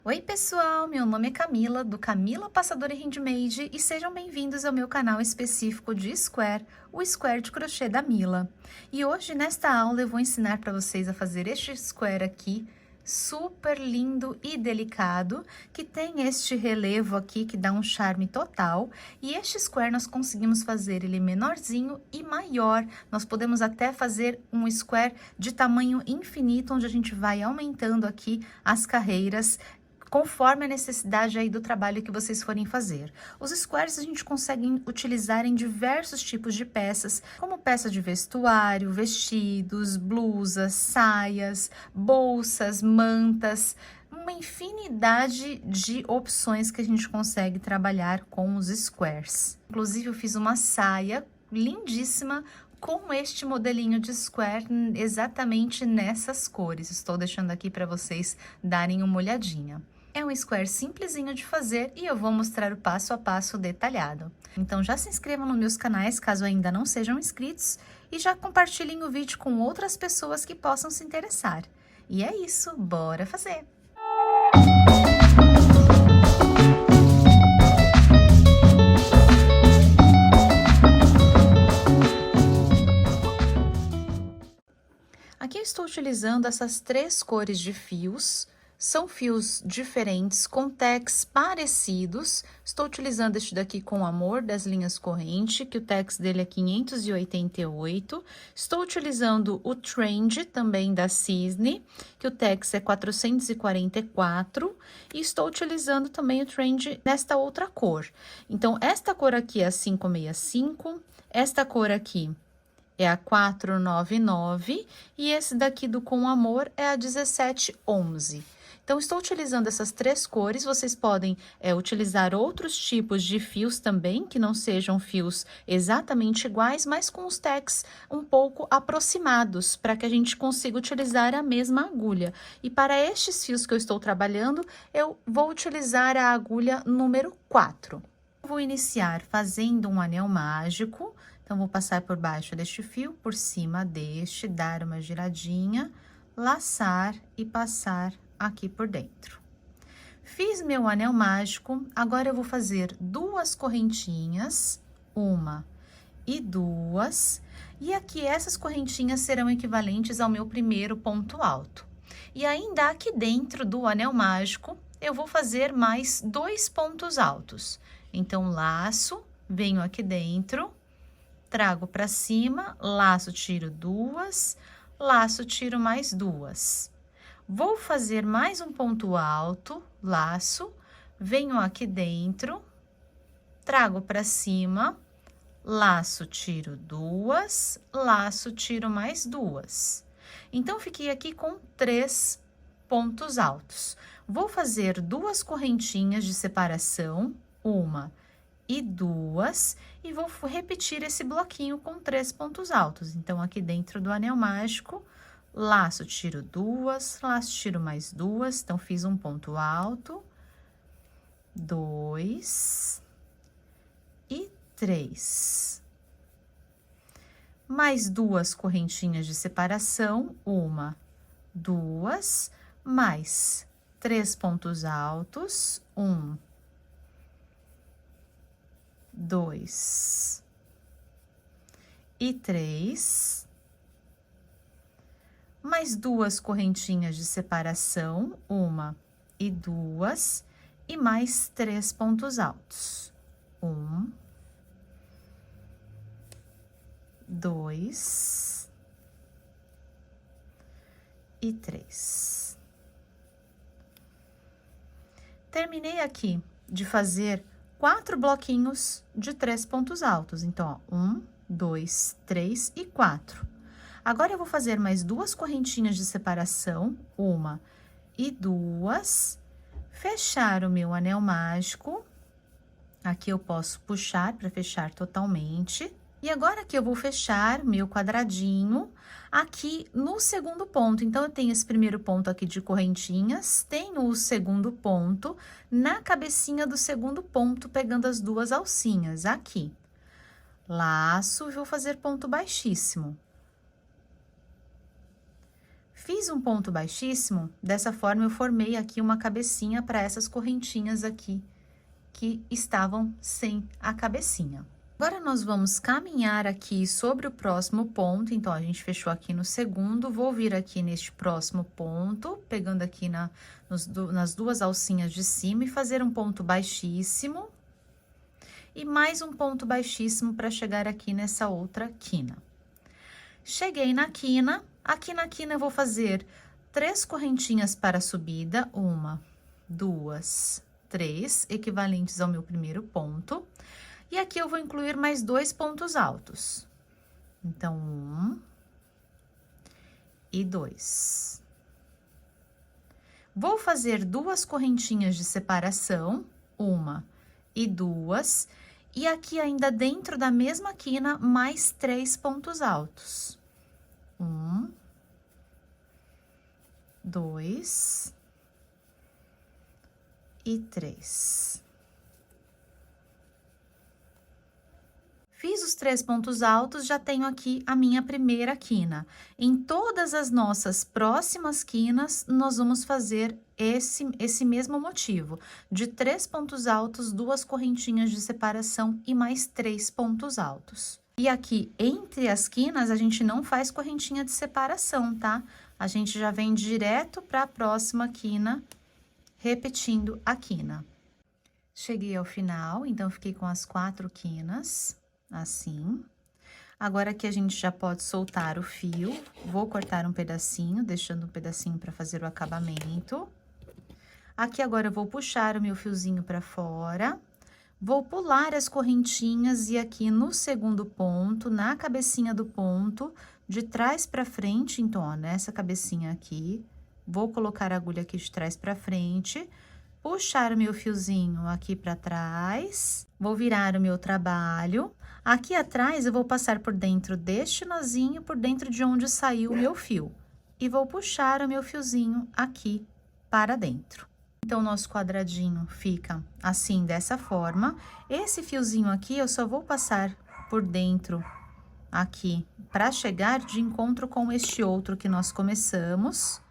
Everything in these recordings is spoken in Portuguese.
Oi pessoal, meu nome é Camila, do Camila Passadora e Handmade e sejam bem-vindos ao meu canal específico de Square, o Square de Crochê da Mila. E hoje nesta aula eu vou ensinar para vocês a fazer este square aqui, super lindo e delicado, que tem este relevo aqui que dá um charme total. E este square nós conseguimos fazer ele menorzinho e maior, nós podemos até fazer um square de tamanho infinito, onde a gente vai aumentando aqui as carreiras, conforme a necessidade aí do trabalho que vocês forem fazer. Os squares a gente consegue utilizar em diversos tipos de peças, como peça de vestuário, vestidos, blusas, saias, bolsas, mantas, uma infinidade de opções que a gente consegue trabalhar com os squares. Inclusive eu fiz uma saia lindíssima com este modelinho de square exatamente nessas cores. Estou deixando aqui para vocês darem uma olhadinha. É um square simplesinho de fazer e eu vou mostrar o passo a passo detalhado. Então já se inscrevam nos meus canais caso ainda não sejam inscritos e já compartilhem o vídeo com outras pessoas que possam se interessar. E é isso, bora fazer! Aqui eu estou utilizando essas três cores de fios. São fios diferentes, com tags parecidos. Estou utilizando este daqui com Amor, das linhas corrente, que o tags dele é 588. Estou utilizando o Trend, também da Cisne, que o tags é 444. E estou utilizando também o Trend nesta outra cor. Então, esta cor aqui é a 565, esta cor aqui é a 499 e esse daqui do Com Amor é a 1711. Então, estou utilizando essas três cores, vocês podem utilizar outros tipos de fios também, que não sejam fios exatamente iguais, mas com os tags um pouco aproximados, para que a gente consiga utilizar a mesma agulha. E para estes fios que eu estou trabalhando, eu vou utilizar a agulha número 4. Vou iniciar fazendo um anel mágico. Então, vou passar por baixo deste fio, por cima deste, dar uma giradinha, laçar e passar aqui por dentro. Fiz meu anel mágico, agora eu vou fazer duas correntinhas, uma e duas, e aqui essas correntinhas serão equivalentes ao meu primeiro ponto alto. E ainda aqui dentro do anel mágico, eu vou fazer mais dois pontos altos. Então, laço, venho aqui dentro, trago para cima, laço, tiro duas, laço, tiro mais duas. Vou fazer mais um ponto alto, laço, venho aqui dentro, trago para cima, laço, tiro duas, laço, tiro mais duas. Então, fiquei aqui com 3 pontos altos. Vou fazer duas correntinhas de separação, uma e duas, e vou repetir esse bloquinho com 3 pontos altos. Então, aqui dentro do anel mágico, laço, tiro duas, laço, tiro mais duas. Então, fiz um ponto alto, 2 e 3. Mais duas correntinhas de separação, uma, duas, mais 3 pontos altos, 1, 2 e 3, mais duas correntinhas de separação, uma e duas, e mais 3 pontos altos, 1, 2 e 3. Terminei aqui de fazer 4 bloquinhos de 3 pontos altos. Então, ó, 1, 2, 3 e 4. Agora, eu vou fazer mais duas correntinhas de separação, uma e duas, fechar o meu anel mágico. Aqui eu posso puxar para fechar totalmente. E agora que eu vou fechar meu quadradinho aqui no segundo ponto. Então, eu tenho esse primeiro ponto aqui de correntinhas, tenho o segundo ponto na cabecinha do segundo ponto, pegando as duas alcinhas aqui. Laço e vou fazer ponto baixíssimo. Fiz um ponto baixíssimo, dessa forma eu formei aqui uma cabecinha para essas correntinhas aqui, que estavam sem a cabecinha. Agora, nós vamos caminhar aqui sobre o próximo ponto, então, a gente fechou aqui no segundo, vou vir aqui neste próximo ponto, pegando aqui nas duas alcinhas de cima e fazer um ponto baixíssimo. E mais um ponto baixíssimo para chegar aqui nessa outra quina. Cheguei na quina, aqui na quina eu vou fazer 3 correntinhas para a subida, 1, 2, 3, equivalentes ao meu primeiro ponto. E aqui eu vou incluir mais 2 pontos altos. Então, 1 e 2. Vou fazer 2 correntinhas de separação, 1 e 2, e aqui ainda dentro da mesma quina, mais 3 pontos altos. 1, 2 e 3. Fiz os 3 pontos altos, já tenho aqui a minha primeira quina. Em todas as nossas próximas quinas, nós vamos fazer esse mesmo motivo, de 3 pontos altos, 2 correntinhas de separação e mais 3 pontos altos. E aqui, entre as quinas, a gente não faz correntinha de separação, tá? A gente já vem direto para a próxima quina, repetindo a quina. Cheguei ao final, então, fiquei com as 4 quinas. Assim. Agora aqui a gente já pode soltar o fio. Vou cortar um pedacinho, deixando um pedacinho para fazer o acabamento. Aqui agora eu vou puxar o meu fiozinho para fora. Vou pular as correntinhas e aqui no segundo ponto, na cabecinha do ponto, de trás para frente, então, ó, nessa cabecinha aqui, vou colocar a agulha aqui de trás para frente, puxar o meu fiozinho aqui para trás, vou virar o meu trabalho. Aqui atrás, eu vou passar por dentro deste nozinho, por dentro de onde saiu o meu fio. E vou puxar o meu fiozinho aqui para dentro. Então, nosso quadradinho fica assim, dessa forma. Esse fiozinho aqui, eu só vou passar por dentro aqui, para chegar de encontro com este outro que nós começamos.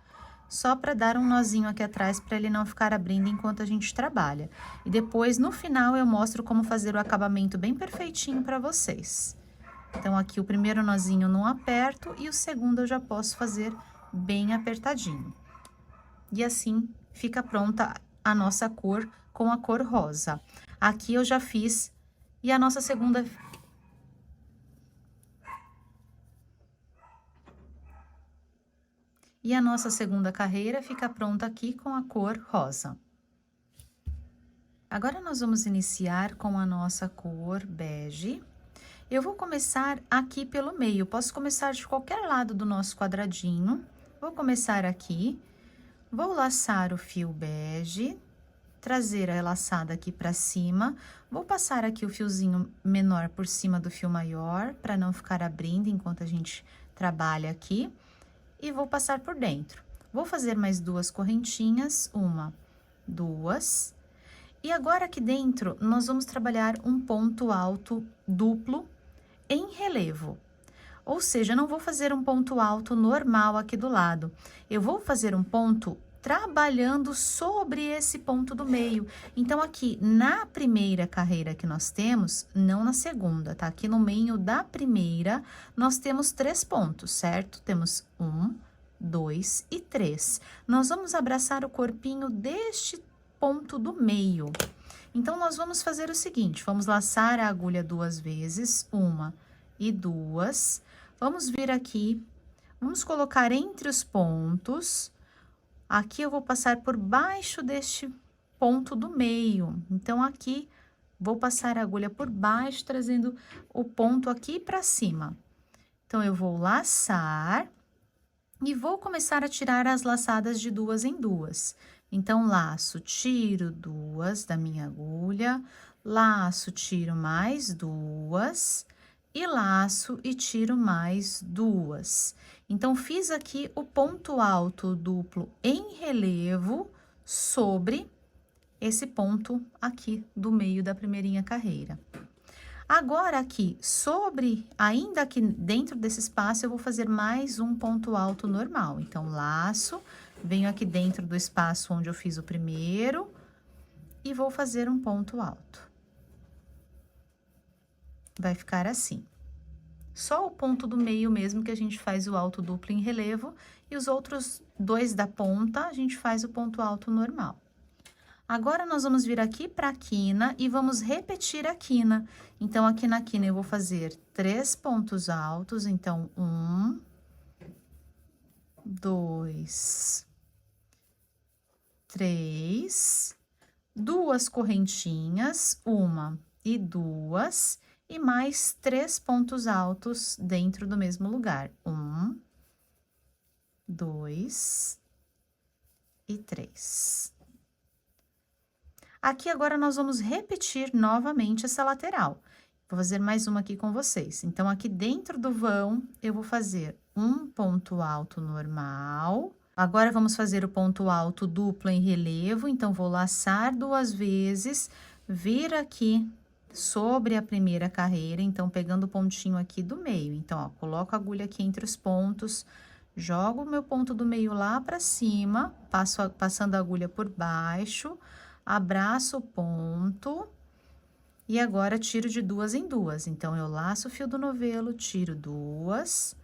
Só para dar um nozinho aqui atrás, para ele não ficar abrindo enquanto a gente trabalha. E depois, no final, eu mostro como fazer o acabamento bem perfeitinho para vocês. Então, aqui o primeiro nozinho não aperto e o segundo eu já posso fazer bem apertadinho. E assim, fica pronta a nossa cor com a cor rosa. Aqui eu já fiz, e a nossa segunda... E a nossa segunda carreira fica pronta aqui com a cor rosa. Agora, nós vamos iniciar com a nossa cor bege. Eu vou começar aqui pelo meio, posso começar de qualquer lado do nosso quadradinho. Vou começar aqui, vou laçar o fio bege, trazer a laçada aqui pra cima. Vou passar aqui o fiozinho menor por cima do fio maior, para não ficar abrindo enquanto a gente trabalha aqui. E vou passar por dentro. Vou fazer mais 2 correntinhas, 1, 2. E agora, aqui dentro, nós vamos trabalhar um ponto alto duplo em relevo. Ou seja, não vou fazer um ponto alto normal aqui do lado. Eu vou fazer um ponto trabalhando sobre esse ponto do meio. Então, aqui na primeira carreira que nós temos, não na segunda, tá? Aqui no meio da primeira, nós temos 3 pontos, certo? Temos 1, 2 e 3. Nós vamos abraçar o corpinho deste ponto do meio. Então, nós vamos fazer o seguinte, vamos laçar a agulha 2 vezes, 1 e 2. Vamos vir aqui, vamos colocar entre os pontos. Aqui eu vou passar por baixo deste ponto do meio. Então, aqui, vou passar a agulha por baixo, trazendo o ponto aqui para cima. Então, eu vou laçar e vou começar a tirar as laçadas de 2 em 2. Então, laço, tiro 2 da minha agulha, laço, tiro mais 2... e laço e tiro mais 2. Então, fiz aqui o ponto alto duplo em relevo sobre esse ponto aqui do meio da primeirinha carreira. Agora, aqui, ainda aqui dentro desse espaço, eu vou fazer mais um ponto alto normal. Então, laço, venho aqui dentro do espaço onde eu fiz o primeiro e vou fazer um ponto alto. Vai ficar assim. Só o ponto do meio mesmo que a gente faz o alto duplo em relevo, e os outros dois da ponta, a gente faz o ponto alto normal. Agora, nós vamos vir aqui para a quina e vamos repetir a quina. Então, aqui na quina eu vou fazer 3 pontos altos, então, 1, 2, 3, 2 correntinhas, 1 e 2, e mais 3 pontos altos dentro do mesmo lugar. 1, 2 e 3. Aqui agora nós vamos repetir novamente essa lateral. Vou fazer mais uma aqui com vocês. Então, aqui dentro do vão, eu vou fazer um ponto alto normal. Agora, vamos fazer o ponto alto duplo em relevo. Então, vou laçar 2 vezes, vir aqui sobre a primeira carreira. Então, pegando o pontinho aqui do meio. Então, ó, coloco a agulha aqui entre os pontos, jogo o meu ponto do meio lá pra cima, passando a agulha por baixo, abraço o ponto, e agora tiro de 2 em 2. Então, eu laço o fio do novelo, tiro 2,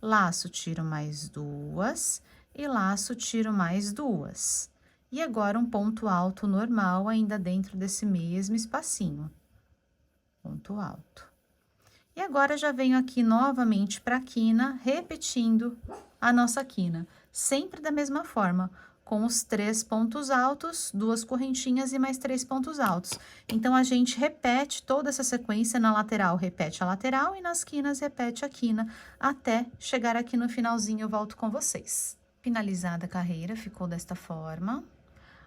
laço, tiro mais 2, e laço, tiro mais 2. E agora, um ponto alto normal, ainda dentro desse mesmo espacinho. Ponto alto. E agora, já venho aqui novamente para a quina, repetindo a nossa quina, sempre da mesma forma, com os 3 pontos altos, 2 correntinhas e mais 3 pontos altos. Então, a gente repete toda essa sequência. Na lateral, repete a lateral, e nas quinas, repete a quina, até chegar aqui no finalzinho. Eu volto com vocês. Finalizada a carreira, ficou desta forma.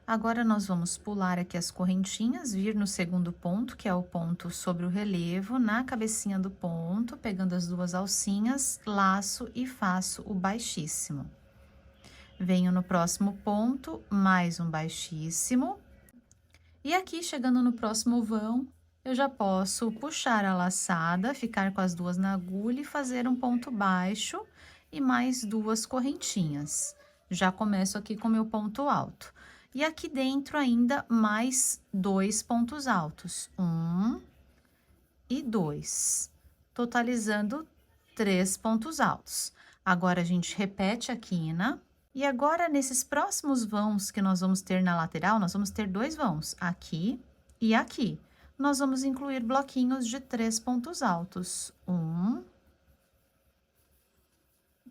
Agora, nós vamos pular aqui as correntinhas, vir no segundo ponto, que é o ponto sobre o relevo, na cabecinha do ponto, pegando as 2 alcinhas, laço e faço o baixíssimo. Venho no próximo ponto, mais um baixíssimo. E aqui, chegando no próximo vão, eu já posso puxar a laçada, ficar com as 2 na agulha e fazer um ponto baixo e mais 2 correntinhas. Já começo aqui com meu ponto alto. E aqui dentro ainda mais 2 pontos altos, 1 e 2, totalizando 3 pontos altos. Agora, a gente repete a quina. E agora, nesses próximos vãos que nós vamos ter na lateral, nós vamos ter 2 vãos, aqui e aqui. Nós vamos incluir bloquinhos de 3 pontos altos. 1,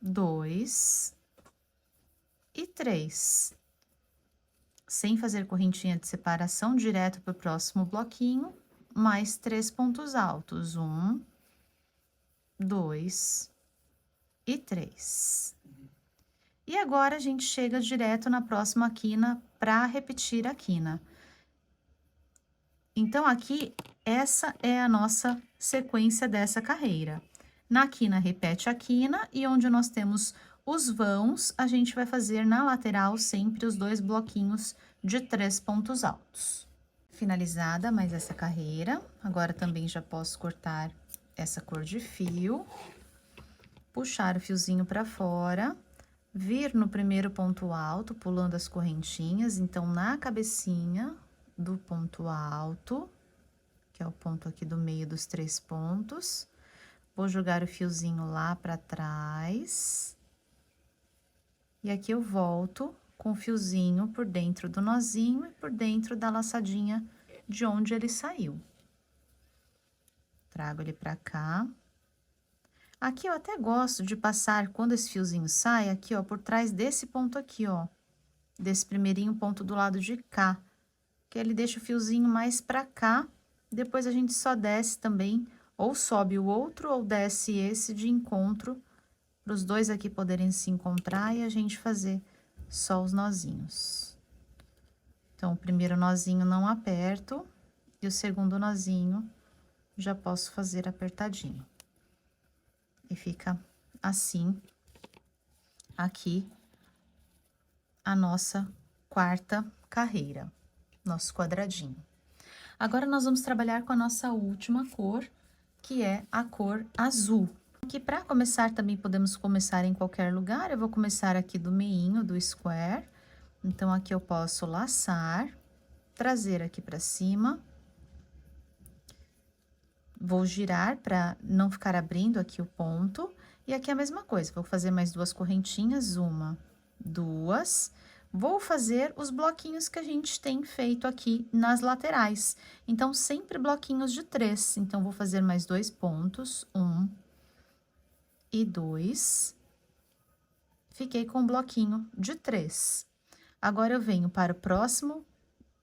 2 e 3. Sem fazer correntinha de separação, direto para o próximo bloquinho, mais 3 pontos altos. 1, 2 e 3. E agora, a gente chega direto na próxima quina para repetir a quina. Então, aqui, essa é a nossa sequência dessa carreira. Na quina, repete a quina, e onde nós temos os vãos, a gente vai fazer na lateral sempre os 2 bloquinhos de 3 pontos altos. Finalizada mais essa carreira, agora também já posso cortar essa cor de fio, puxar o fiozinho para fora, vir no primeiro ponto alto, pulando as correntinhas. Então, na cabecinha do ponto alto, que é o ponto aqui do meio dos 3 pontos, vou jogar o fiozinho lá para trás. E aqui eu volto com o fiozinho por dentro do nozinho e por dentro da laçadinha de onde ele saiu. Trago ele para cá. Aqui eu até gosto de passar, quando esse fiozinho sai, aqui, ó, por trás desse ponto aqui, ó, desse primeirinho ponto do lado de cá, que ele deixa o fiozinho mais pra cá. Depois a gente só desce também, ou sobe o outro, ou desce esse de encontro, para os 2 aqui poderem se encontrar e a gente fazer só os nozinhos. Então, o primeiro nozinho não aperto, e o segundo nozinho já posso fazer apertadinho. E fica assim, aqui, a nossa 4ª carreira, nosso quadradinho. Agora, nós vamos trabalhar com a nossa última cor, que é a cor azul. Aqui, para começar, também podemos começar em qualquer lugar. Eu vou começar aqui do meinho do square. Então, aqui eu posso laçar, trazer aqui para cima. Vou girar para não ficar abrindo aqui o ponto. E aqui a mesma coisa, vou fazer mais 2 correntinhas, 1, 2. Vou fazer os bloquinhos que a gente tem feito aqui nas laterais. Então, sempre bloquinhos de 3. Então, vou fazer mais 2 pontos, 1 e 2. Fiquei com o bloquinho de 3. Agora, eu venho para o próximo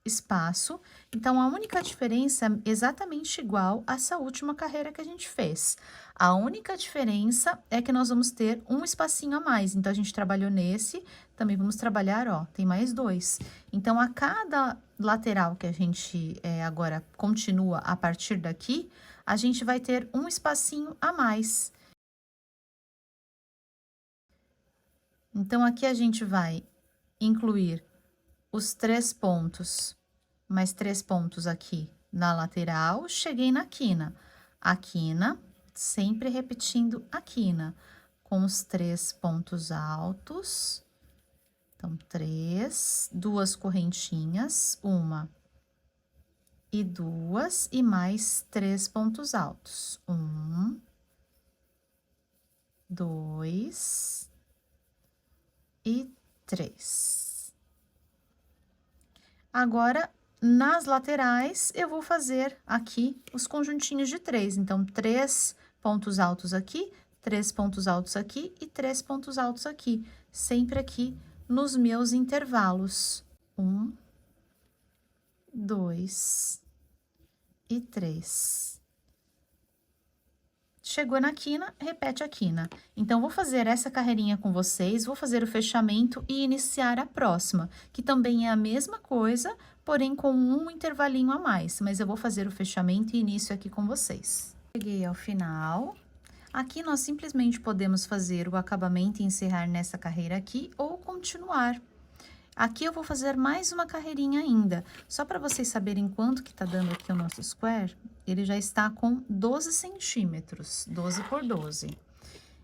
espaço. Então, a única diferença é exatamente igual a essa última carreira que a gente fez. A única diferença é que nós vamos ter um espacinho a mais. Então, a gente trabalhou nesse, também vamos trabalhar, ó, tem mais 2. Então, a cada lateral que a gente agora continua a partir daqui, a gente vai ter um espacinho a mais. Então, aqui a gente vai incluir os 3 pontos, mais 3 pontos aqui na lateral, cheguei na quina. A quina, sempre repetindo a quina, com os 3 pontos altos. Então, 3, 2 correntinhas, 1 e 2, e mais 3 pontos altos. 1, 2 e 3. Agora, nas laterais, eu vou fazer aqui os conjuntinhos de 3. Então, 3 pontos altos aqui, 3 pontos altos aqui e 3 pontos altos aqui. Sempre aqui nos meus intervalos. 1, 2 e 3. Chegou na quina, repete a quina. Então, vou fazer essa carreirinha com vocês, vou fazer o fechamento e iniciar a próxima, que também é a mesma coisa, porém com um intervalinho a mais, mas eu vou fazer o fechamento e início aqui com vocês. Cheguei ao final. Aqui, nós simplesmente podemos fazer o acabamento e encerrar nessa carreira aqui, ou continuar. Aqui eu vou fazer mais uma carreirinha ainda, só para vocês saberem quanto que tá dando aqui o nosso square, ele já está com 12 centímetros, 12 por 12.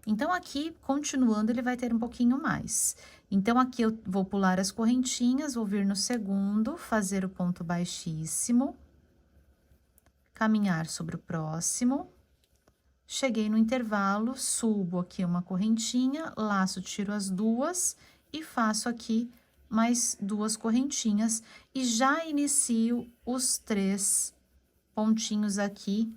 Então, aqui, continuando, ele vai ter um pouquinho mais. Então, aqui eu vou pular as correntinhas, vou vir no segundo, fazer o ponto baixíssimo, caminhar sobre o próximo, cheguei no intervalo, subo aqui uma correntinha, laço, tiro as 2 e faço aqui mais 2 correntinhas e já inicio os 3 pontinhos aqui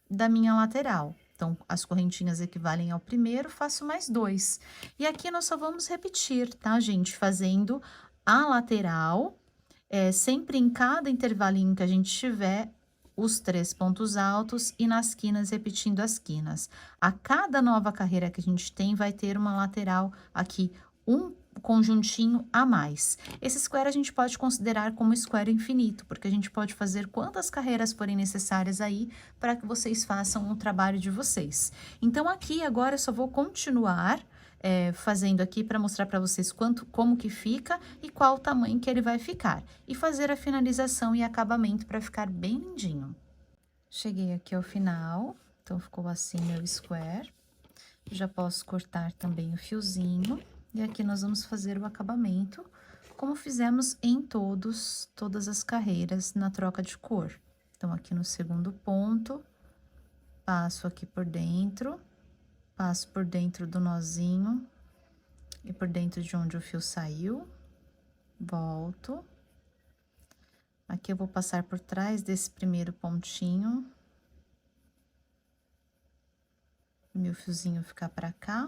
da minha lateral. Então, as correntinhas equivalem ao primeiro, faço mais 2. E aqui nós só vamos repetir, tá, gente? Fazendo a lateral, sempre em cada intervalinho que a gente tiver, os 3 pontos altos e nas quinas, repetindo as quinas. A cada nova carreira que a gente tem, vai ter uma lateral aqui, um conjuntinho a mais. Esse square a gente pode considerar como square infinito, porque a gente pode fazer quantas carreiras forem necessárias aí para que vocês façam o trabalho de vocês. Então, aqui agora eu só vou continuar fazendo aqui para mostrar para vocês como que fica e qual o tamanho que ele vai ficar. E fazer a finalização e acabamento para ficar bem lindinho. Cheguei aqui ao final, então ficou assim meu square. Já posso cortar também o fiozinho. E aqui nós vamos fazer o acabamento, como fizemos em todas as carreiras na troca de cor. Então, aqui no segundo ponto, passo aqui por dentro, passo por dentro do nozinho e por dentro de onde o fio saiu, volto. Aqui eu vou passar por trás desse primeiro pontinho, meu fiozinho ficar pra cá.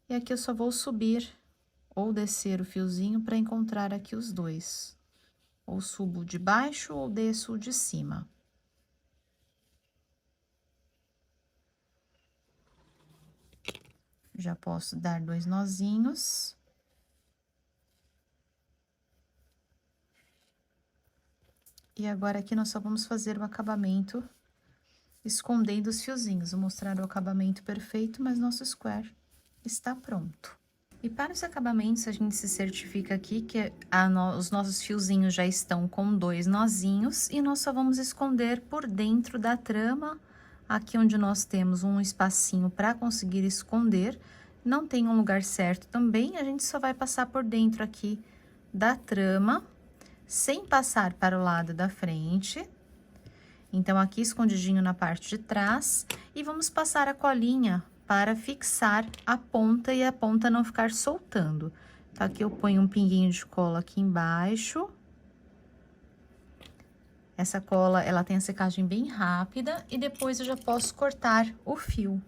E aqui eu só vou subir ou descer o fiozinho para encontrar aqui os dois. Ou subo de baixo ou desço de cima. Já posso dar 2 nozinhos. E agora, aqui nós só vamos fazer o acabamento escondendo os fiozinhos. Vou mostrar o acabamento perfeito, mas nosso square está pronto. E para os acabamentos, a gente se certifica aqui que os nossos fiozinhos já estão com 2 nozinhos e nós só vamos esconder por dentro da trama Aqui onde nós temos um espacinho para conseguir esconder, não tem um lugar certo também, a gente só vai passar por dentro aqui da trama, sem passar para o lado da frente. Então, aqui escondidinho na parte de trás, e vamos passar a colinha para fixar a ponta e a ponta não ficar soltando. Então, aqui eu ponho um pinguinho de cola aqui embaixo. Essa cola, ela tem a secagem bem rápida e depois eu já posso cortar o fio.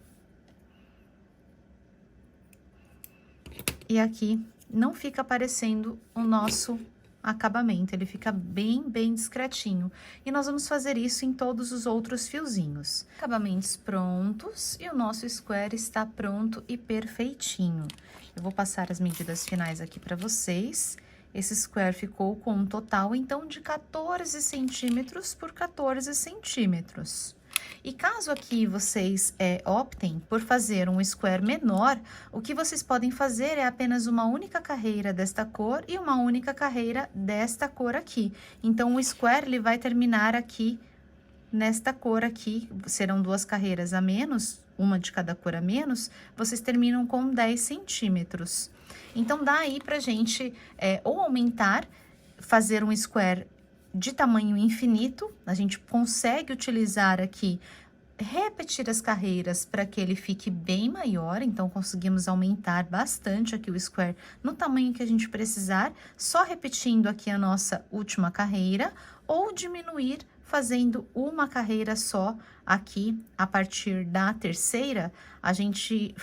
E aqui não fica aparecendo o nosso acabamento, ele fica bem discretinho. E nós vamos fazer isso em todos os outros fiozinhos. Acabamentos prontos e o nosso square está pronto e perfeitinho. Eu vou passar as medidas finais aqui para vocês. Esse square ficou com um total, então, de 14 centímetros por 14 centímetros. E caso aqui vocês optem por fazer um square menor, o que vocês podem fazer é apenas uma única carreira desta cor e uma única carreira desta cor aqui. Então, o square, ele vai terminar aqui, nesta cor aqui, serão duas carreiras a menos, uma de cada cor a menos, vocês terminam com 10 centímetros. Então, dá aí pra gente ou aumentar, fazer um square de tamanho infinito, a gente consegue utilizar aqui, repetir as carreiras para que ele fique bem maior, então conseguimos aumentar bastante aqui o square no tamanho que a gente precisar, só repetindo aqui a nossa última carreira, ou diminuir fazendo uma carreira só aqui, a partir da terceira, a gente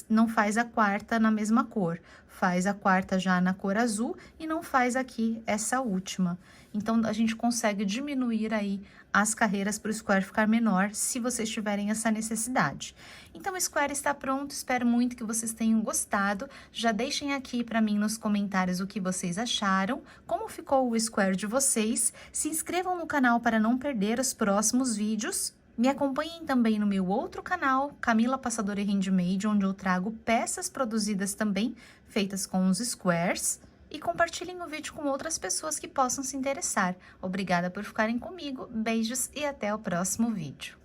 não faz a quarta na mesma cor, faz a quarta já na cor azul e não faz aqui essa última. Então, a gente consegue diminuir aí as carreiras para o square ficar menor, se vocês tiverem essa necessidade. Então, o square está pronto, espero muito que vocês tenham gostado. Já deixem aqui para mim nos comentários o que vocês acharam, como ficou o square de vocês. Se inscrevam no canal para não perder os próximos vídeos. Me acompanhem também no meu outro canal, Camila Passadora e Handmade, onde eu trago peças produzidas também, feitas com os squares. E compartilhem o vídeo com outras pessoas que possam se interessar. Obrigada por ficarem comigo, beijos e até o próximo vídeo.